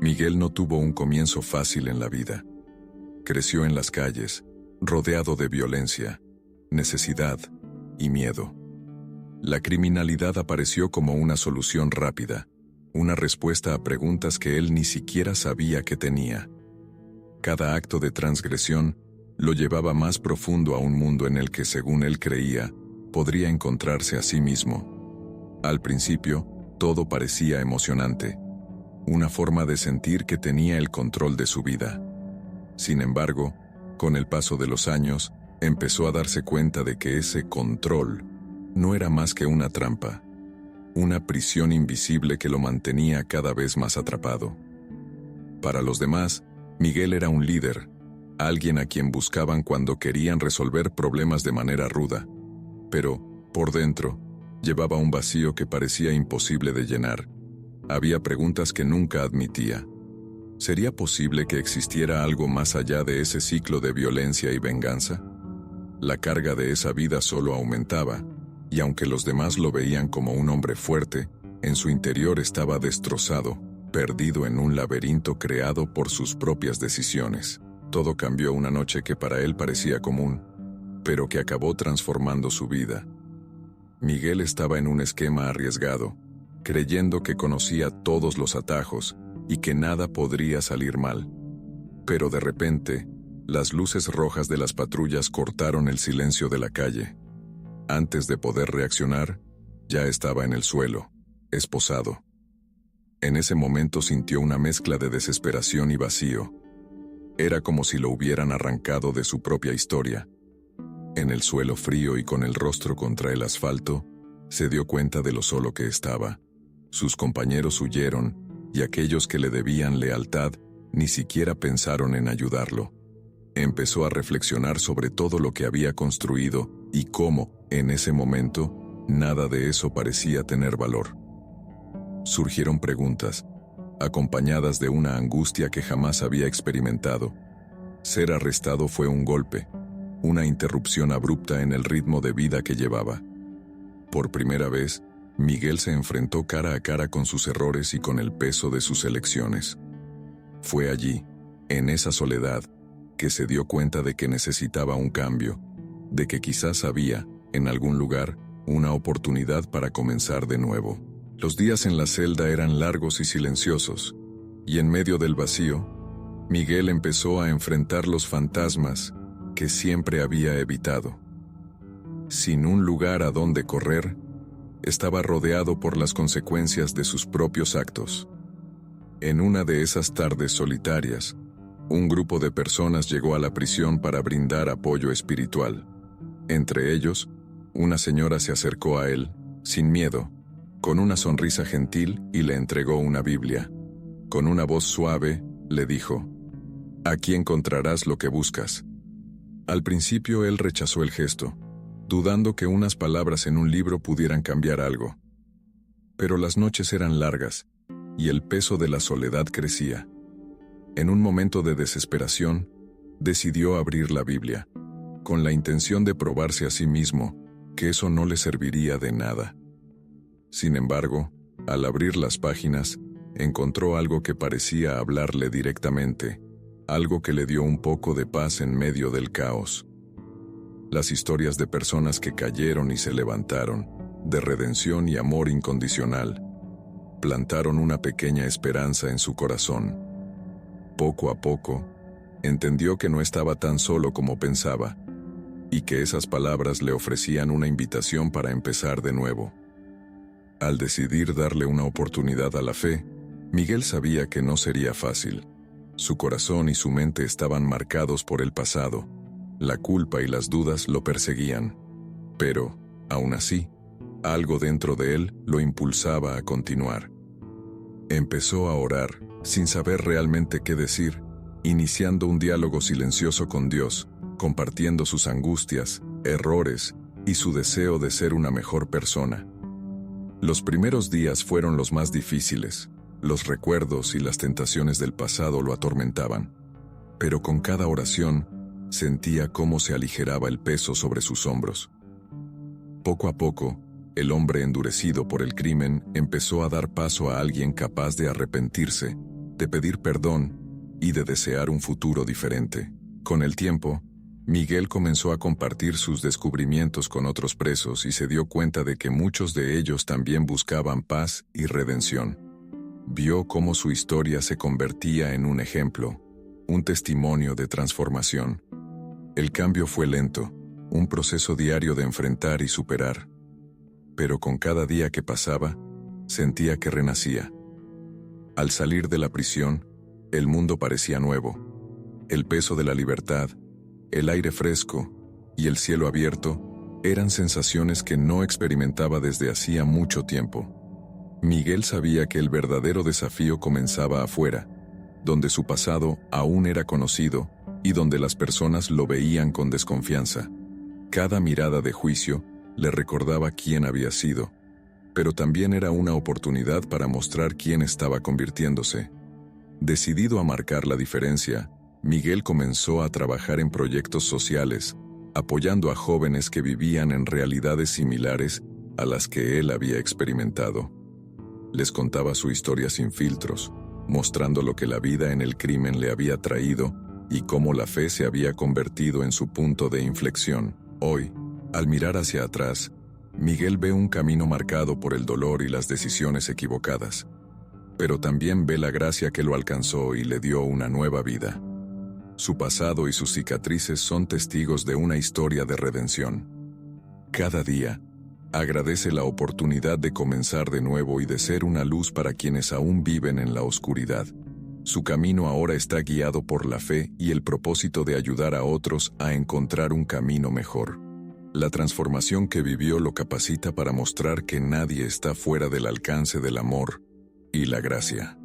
Miguel no tuvo un comienzo fácil en la vida. Creció en las calles, rodeado de violencia, necesidad y miedo. La criminalidad apareció como una solución rápida, una respuesta a preguntas que él ni siquiera sabía que tenía. Cada acto de transgresión lo llevaba más profundo a un mundo en el que, según él creía, podría encontrarse a sí mismo. Al principio, todo parecía emocionante, una forma de sentir que tenía el control de su vida. Sin embargo, con el paso de los años, empezó a darse cuenta de que ese control no era más que una trampa, una prisión invisible que lo mantenía cada vez más atrapado. Para los demás, Miguel era un líder, alguien a quien buscaban cuando querían resolver problemas de manera ruda, pero, por dentro, llevaba un vacío que parecía imposible de llenar. Había preguntas que nunca admitía. ¿Sería posible que existiera algo más allá de ese ciclo de violencia y venganza? La carga de esa vida solo aumentaba, y aunque los demás lo veían como un hombre fuerte, en su interior estaba destrozado, perdido en un laberinto creado por sus propias decisiones. Todo cambió una noche que para él parecía común, pero que acabó transformando su vida. Miguel estaba en un esquema arriesgado, creyendo que conocía todos los atajos y que nada podría salir mal. Pero de repente, las luces rojas de las patrullas cortaron el silencio de la calle. Antes de poder reaccionar, ya estaba en el suelo, esposado. En ese momento sintió una mezcla de desesperación y vacío. Era como si lo hubieran arrancado de su propia historia. En el suelo frío y con el rostro contra el asfalto, se dio cuenta de lo solo que estaba. Sus compañeros huyeron, y aquellos que le debían lealtad ni siquiera pensaron en ayudarlo. Empezó a reflexionar sobre todo lo que había construido y cómo, en ese momento, nada de eso parecía tener valor. Surgieron preguntas, acompañadas de una angustia que jamás había experimentado. Ser arrestado fue un golpe, una interrupción abrupta en el ritmo de vida que llevaba. Por primera vez, Miguel se enfrentó cara a cara con sus errores y con el peso de sus elecciones. Fue allí, en esa soledad, que se dio cuenta de que necesitaba un cambio, de que quizás había, en algún lugar, una oportunidad para comenzar de nuevo. Los días en la celda eran largos y silenciosos, y en medio del vacío, Miguel empezó a enfrentar los fantasmas que siempre había evitado. Sin un lugar a donde correr, estaba rodeado por las consecuencias de sus propios actos. En una de esas tardes solitarias, un grupo de personas llegó a la prisión para brindar apoyo espiritual. Entre ellos, una señora se acercó a él, sin miedo, con una sonrisa gentil y le entregó una Biblia. Con una voz suave, le dijo: «Aquí encontrarás lo que buscas». Al principio él rechazó el gesto, dudando que unas palabras en un libro pudieran cambiar algo. Pero las noches eran largas, y el peso de la soledad crecía. En un momento de desesperación, decidió abrir la Biblia, con la intención de probarse a sí mismo que eso no le serviría de nada. Sin embargo, al abrir las páginas, encontró algo que parecía hablarle directamente, algo que le dio un poco de paz en medio del caos. Las historias de personas que cayeron y se levantaron, de redención y amor incondicional, plantaron una pequeña esperanza en su corazón. Poco a poco, entendió que no estaba tan solo como pensaba, y que esas palabras le ofrecían una invitación para empezar de nuevo. Al decidir darle una oportunidad a la fe, Miguel sabía que no sería fácil. Su corazón y su mente estaban marcados por el pasado. La culpa y las dudas lo perseguían. Pero, aún así, algo dentro de él lo impulsaba a continuar. Empezó a orar, sin saber realmente qué decir, iniciando un diálogo silencioso con Dios, compartiendo sus angustias, errores y su deseo de ser una mejor persona. Los primeros días fueron los más difíciles. Los recuerdos y las tentaciones del pasado lo atormentaban. Pero con cada oración, sentía cómo se aligeraba el peso sobre sus hombros. Poco a poco, el hombre endurecido por el crimen empezó a dar paso a alguien capaz de arrepentirse, de pedir perdón y de desear un futuro diferente. Con el tiempo, Miguel comenzó a compartir sus descubrimientos con otros presos y se dio cuenta de que muchos de ellos también buscaban paz y redención. Vio cómo su historia se convertía en un ejemplo, un testimonio de transformación. El cambio fue lento, un proceso diario de enfrentar y superar. Pero con cada día que pasaba, sentía que renacía. Al salir de la prisión, el mundo parecía nuevo. El peso de la libertad, el aire fresco y el cielo abierto eran sensaciones que no experimentaba desde hacía mucho tiempo. Miguel sabía que el verdadero desafío comenzaba afuera, donde su pasado aún era conocido y donde las personas lo veían con desconfianza. Cada mirada de juicio le recordaba quién había sido, pero también era una oportunidad para mostrar quién estaba convirtiéndose. Decidido a marcar la diferencia, Miguel comenzó a trabajar en proyectos sociales, apoyando a jóvenes que vivían en realidades similares a las que él había experimentado. Les contaba su historia sin filtros, mostrando lo que la vida en el crimen le había traído y cómo la fe se había convertido en su punto de inflexión. Hoy, al mirar hacia atrás, Miguel ve un camino marcado por el dolor y las decisiones equivocadas, pero también ve la gracia que lo alcanzó y le dio una nueva vida. Su pasado y sus cicatrices son testigos de una historia de redención. Cada día, agradece la oportunidad de comenzar de nuevo y de ser una luz para quienes aún viven en la oscuridad. Su camino ahora está guiado por la fe y el propósito de ayudar a otros a encontrar un camino mejor. La transformación que vivió lo capacita para mostrar que nadie está fuera del alcance del amor y la gracia.